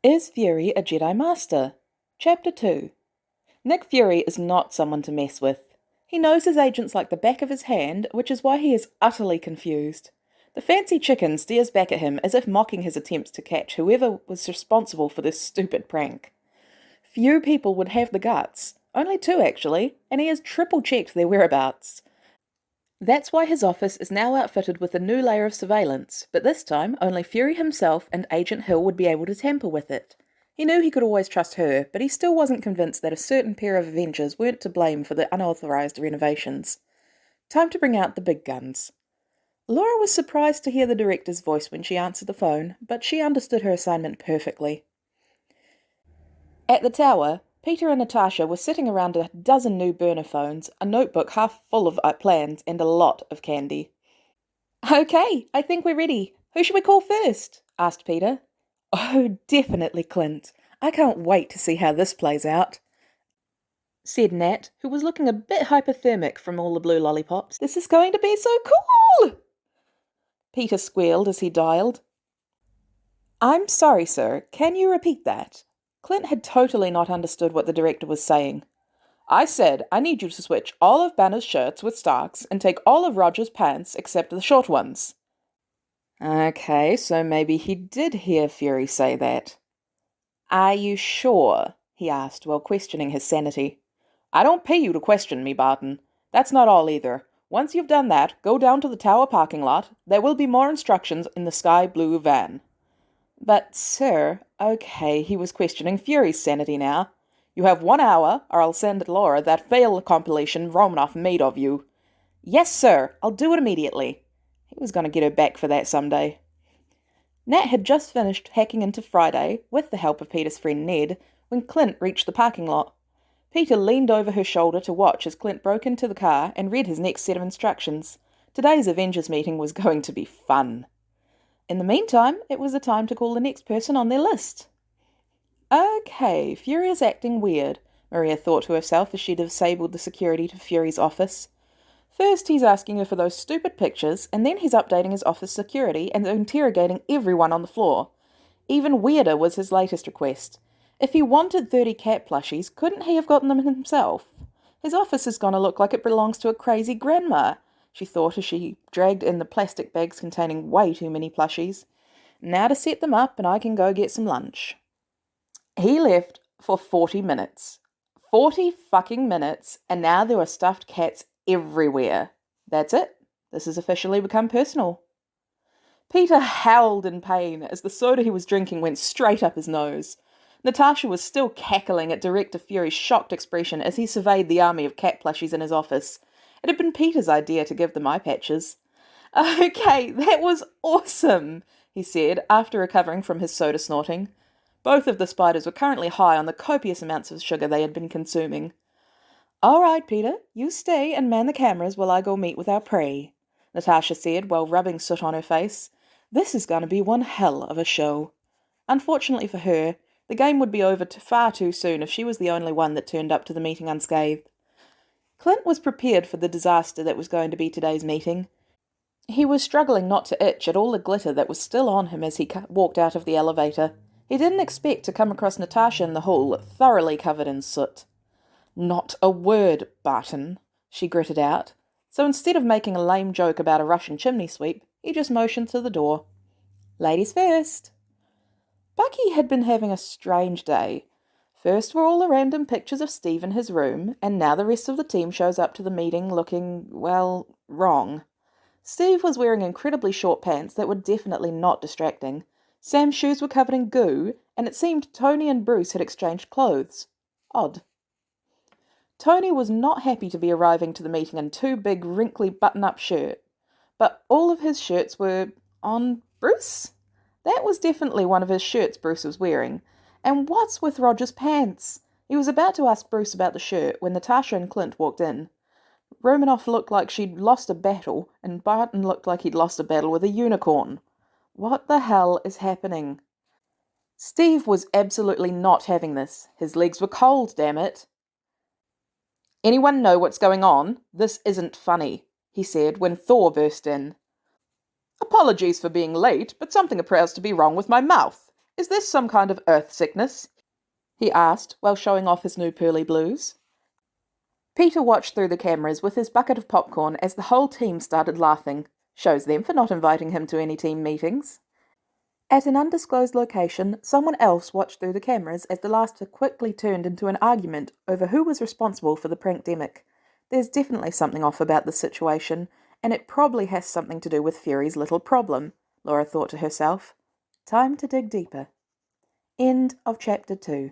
Is Fury a Jedi Master? Chapter 2. Nick Fury is not someone to mess with. He knows his agents like the back of his hand, which is why he is utterly confused. The fancy chicken stares back at him as if mocking his attempts to catch whoever was responsible for this stupid prank. Few people would have the guts, only two actually, and he has triple-checked their whereabouts. That's why his office is now outfitted with a new layer of surveillance, but this time only Fury himself and Agent Hill would be able to tamper with it. He knew he could always trust her, but he still wasn't convinced that a certain pair of Avengers weren't to blame for the unauthorized renovations. Time to bring out the big guns. Laura was surprised to hear the director's voice when she answered the phone, but she understood her assignment perfectly. At the tower, Peter and Natasha were sitting around a dozen new burner phones, a notebook half full of plans, and a lot of candy. "Okay, I think we're ready. Who should we call first?" asked Peter. "Oh, definitely Clint. I can't wait to see how this plays out," said Nat, who was looking a bit hypothermic from all the blue lollipops. "This is going to be so cool!" Peter squealed as he dialed. "I'm sorry, sir. Can you repeat that?" Clint had totally not understood what the director was saying. "I said I need you to switch all of Banner's shirts with Stark's and take all of Roger's pants except the short ones." Okay, so maybe he did hear Fury say that. "Are you sure?" he asked while questioning his sanity. "I don't pay you to question me, Barton. That's not all either. Once you've done that, go down to the tower parking lot. There will be more instructions in the sky blue van." "But, sir," okay, he was questioning Fury's sanity now. "You have 1 hour, or I'll send Laura that fail compilation Romanoff made of you." "Yes, sir, I'll do it immediately." He was going to get her back for that someday. Nat had just finished hacking into Friday, with the help of Peter's friend Ned, when Clint reached the parking lot. Peter leaned over her shoulder to watch as Clint broke into the car and read his next set of instructions. Today's Avengers meeting was going to be fun. In the meantime, it was a time to call the next person on their list. Okay, Fury is acting weird, Maria thought to herself as she disabled the security to Fury's office. First he's asking her for those stupid pictures, and then he's updating his office security and interrogating everyone on the floor. Even weirder was his latest request. If he wanted 30 cat plushies, couldn't he have gotten them himself? His office is going to look like it belongs to a crazy grandma, she thought as she dragged in the plastic bags containing way too many plushies. Now to set them up and I can go get some lunch. He left for 40 minutes. 40 fucking minutes, and now there were stuffed cats everywhere. That's it. This has officially become personal. Peter howled in pain as the soda he was drinking went straight up his nose. Natasha was still cackling at Director Fury's shocked expression as he surveyed the army of cat plushies in his office. It had been Peter's idea to give them eye patches. "Okay, that was awesome," he said, after recovering from his soda snorting. Both of the spiders were currently high on the copious amounts of sugar they had been consuming. "All right, Peter, you stay and man the cameras while I go meet with our prey," Natasha said while rubbing soot on her face. "This is going to be one hell of a show." Unfortunately for her, the game would be over far too soon if she was the only one that turned up to the meeting unscathed. Clint was prepared for the disaster that was going to be today's meeting. He was struggling not to itch at all the glitter that was still on him as he walked out of the elevator. He didn't expect to come across Natasha in the hall, thoroughly covered in soot. "Not a word, Barton," she gritted out. So instead of making a lame joke about a Russian chimney sweep, he just motioned to the door. "Ladies first." Bucky had been having a strange day. First were all the random pictures of Steve in his room, and now the rest of the team shows up to the meeting looking, well, wrong. Steve was wearing incredibly short pants that were definitely not distracting. Sam's shoes were covered in goo, and it seemed Tony and Bruce had exchanged clothes. Odd. Tony was not happy to be arriving to the meeting in too big, wrinkly button-up shirt. But all of his shirts were on Bruce? That was definitely one of his shirts Bruce was wearing. And what's with Roger's pants? He was about to ask Bruce about the shirt when Natasha and Clint walked in. Romanoff looked like she'd lost a battle, and Barton looked like he'd lost a battle with a unicorn. What the hell is happening? Steve was absolutely not having this. His legs were cold, damn it. "Anyone know what's going on? This isn't funny," he said when Thor burst in. "Apologies for being late, but something appears to be wrong with my mouth," Is this some kind of earth sickness? He asked while showing off his new pearly blues. Peter watched through the cameras with his bucket of popcorn as the whole team started laughing. Shows them for not inviting him to any team meetings. At an undisclosed location, someone else watched through the cameras as the laughter quickly turned into an argument over who was responsible for the prankdemic. There's definitely something off about this situation, and it probably has something to do with Fury's little problem, Laura thought to herself. Time to dig deeper. End of Chapter 2.